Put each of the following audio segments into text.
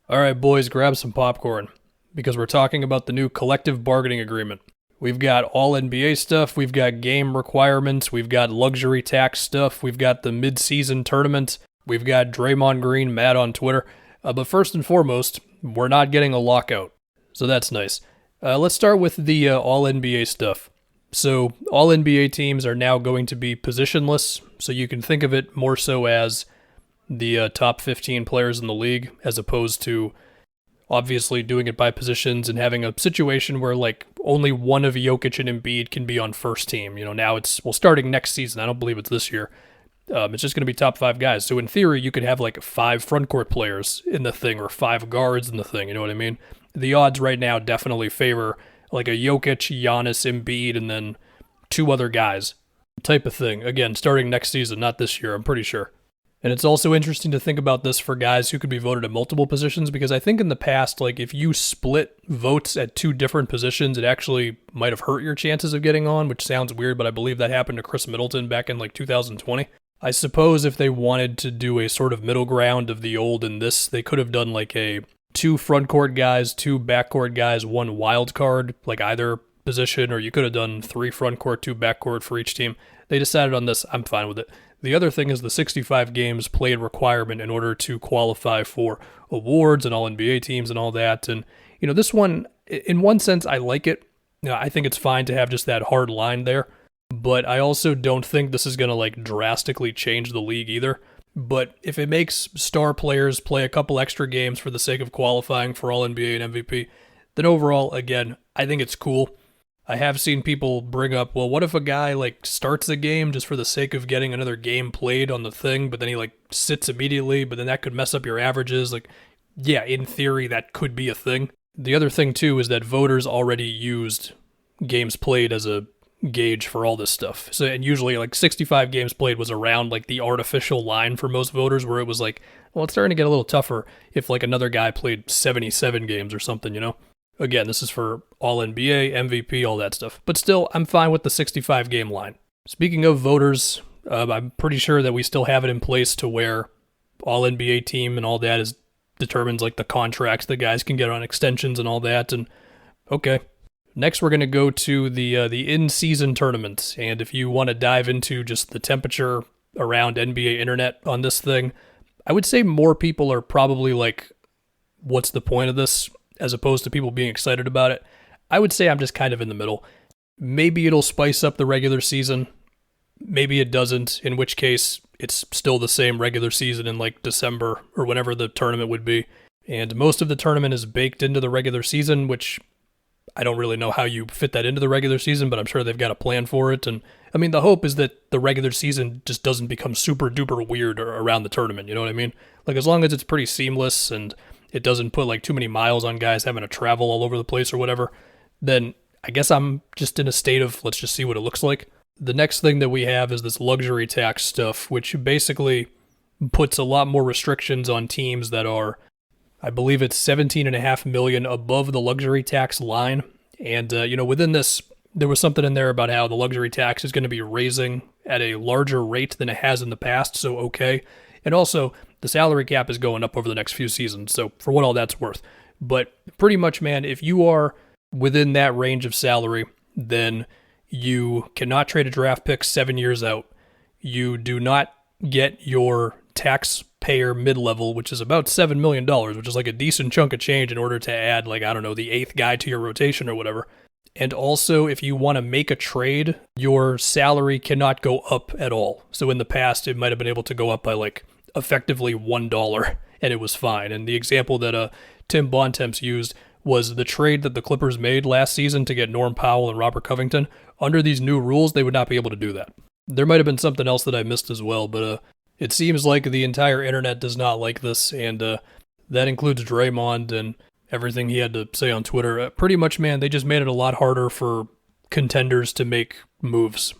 All right, boys, grab some popcorn because we're talking about the new collective bargaining agreement. We've got all NBA stuff, we've got game requirements, we've got luxury tax stuff, we've got the mid-season tournament, we've got Draymond Green mad on Twitter. But first and foremost, we're not getting a lockout, so that's nice. Let's start with the all NBA stuff. So all NBA teams are now going to be positionless, so you can think of it more so as the top 15 players in the league, as opposed to obviously doing it by positions and having a situation where like only one of Jokic and Embiid can be on first team. Now it's, well, starting next season, I don't believe it's this year. It's just going to be top five guys. So in theory, you could have like five front court players in the thing or five guards in the thing. You know what I mean? The odds right now definitely favor like a Jokic, Giannis, Embiid, and then two other guys type of thing. Again, starting next season, not this year, I'm pretty sure. And it's also interesting to think about this for guys who could be voted at multiple positions, because I think in the past, like if you split votes at two different positions, it actually might have hurt your chances of getting on, which sounds weird, but I believe that happened to Chris Middleton back in like 2020. I suppose if they wanted to do a sort of middle ground of the old and this, they could have done like a two front court guys, two back court guys, one wild card, like either position, or you could have done three front court, two back court for each team. They decided on this. I'm fine with it. The other thing is the 65 games played requirement in order to qualify for awards and all NBA teams and all that. And, this one, in one sense, I like it. I think it's fine to have just that hard line there. But I also don't think this is going to like drastically change the league either. But if it makes star players play a couple extra games for the sake of qualifying for all NBA and MVP, then overall, again, I think it's cool. I have seen people bring up, well, what if a guy like starts a game just for the sake of getting another game played on the thing, but then he like sits immediately, but then that could mess up your averages. Like, yeah, in theory, that could be a thing. The other thing too is that voters already used games played as a gauge for all this stuff. So, and usually like 65 games played was around like the artificial line for most voters, where it was like, well, it's starting to get a little tougher if like another guy played 77 games or something. Again, this is for all NBA, MVP, all that stuff. But still, I'm fine with the 65 game line. Speaking of voters, I'm pretty sure that we still have it in place to where all NBA team and all that determines like the contracts that guys can get on extensions and all that. And okay. Next, we're going to go to the in-season tournament. And if you want to dive into just the temperature around NBA internet on this thing, I would say more people are probably like, what's the point of this? As opposed to people being excited about it. I would say I'm just kind of in the middle. Maybe it'll spice up the regular season. Maybe it doesn't, in which case it's still the same regular season in like December or whenever the tournament would be. And most of the tournament is baked into the regular season, which I don't really know how you fit that into the regular season, but I'm sure they've got a plan for it. And I mean, the hope is that the regular season just doesn't become super duper weird around the tournament. You know what I mean? Like as long as it's pretty seamless and it doesn't put like too many miles on guys having to travel all over the place or whatever, then I guess I'm just in a state of let's just see what it looks like. The next thing that we have is this luxury tax stuff, which basically puts a lot more restrictions on teams that are, I believe it's 17.5 million above the luxury tax line. And, within this, there was something in there about how the luxury tax is going to be raising at a larger rate than it has in the past. So, okay. And also, the salary cap is going up over the next few seasons, so for what all that's worth. But pretty much, man, if you are within that range of salary, then you cannot trade a draft pick 7 years out. You do not get your taxpayer mid-level, which is about $7 million, which is like a decent chunk of change in order to add, like, I don't know, the eighth guy to your rotation or whatever. And also, if you want to make a trade, your salary cannot go up at all. So in the past, it might have been able to go up by like effectively $1, and it was fine. And the example that Tim Bontemps used was the trade that the Clippers made last season to get Norm Powell and Robert Covington. Under these new rules, they would not be able to do that. There might have been something else that I missed as well, but it seems like the entire internet does not like this, and that includes Draymond and everything he had to say on Twitter. Pretty much, man, they just made it a lot harder for contenders to make moves,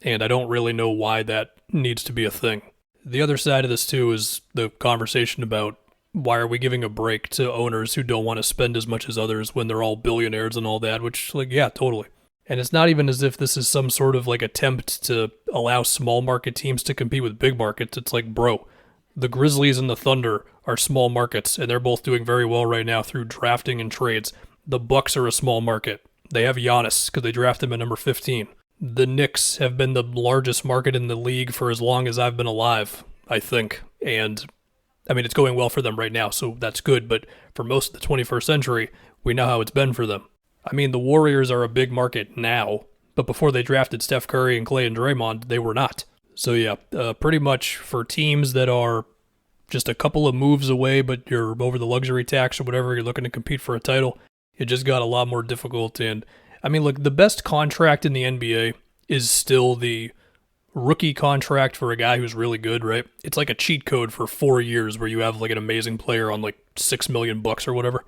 and I don't really know why that needs to be a thing. The other side of this, too, is the conversation about why are we giving a break to owners who don't want to spend as much as others when they're all billionaires and all that, which, like, yeah, totally. And it's not even as if this is some sort of, like, attempt to allow small market teams to compete with big markets. It's like, bro, The Grizzlies and the Thunder are small markets, and they're both doing very well right now through drafting and trades. The Bucks are a small market. They have Giannis because they drafted him at number 15. The Knicks have been the largest market in the league for as long as I've been alive, I think. And, I mean, it's going well for them right now, so that's good. But for most of the 21st century, we know how it's been for them. I mean, the Warriors are a big market now, but before they drafted Steph Curry and Klay and Draymond, they were not. So yeah, pretty much for teams that are just a couple of moves away, but you're over the luxury tax or whatever, you're looking to compete for a title, it just got a lot more difficult. And I mean, look, the best contract in the NBA is still the rookie contract for a guy who's really good, right? It's like a cheat code for 4 years where you have like an amazing player on like $6 million or whatever.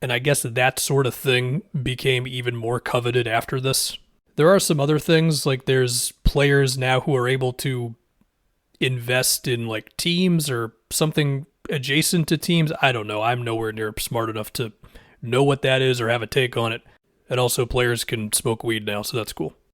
And I guess that sort of thing became even more coveted after this. There are some other things, like there's players now who are able to invest in like teams or something adjacent to teams. I don't know. I'm nowhere near smart enough to know what that is or have a take on it. And also players can smoke weed now, so that's cool.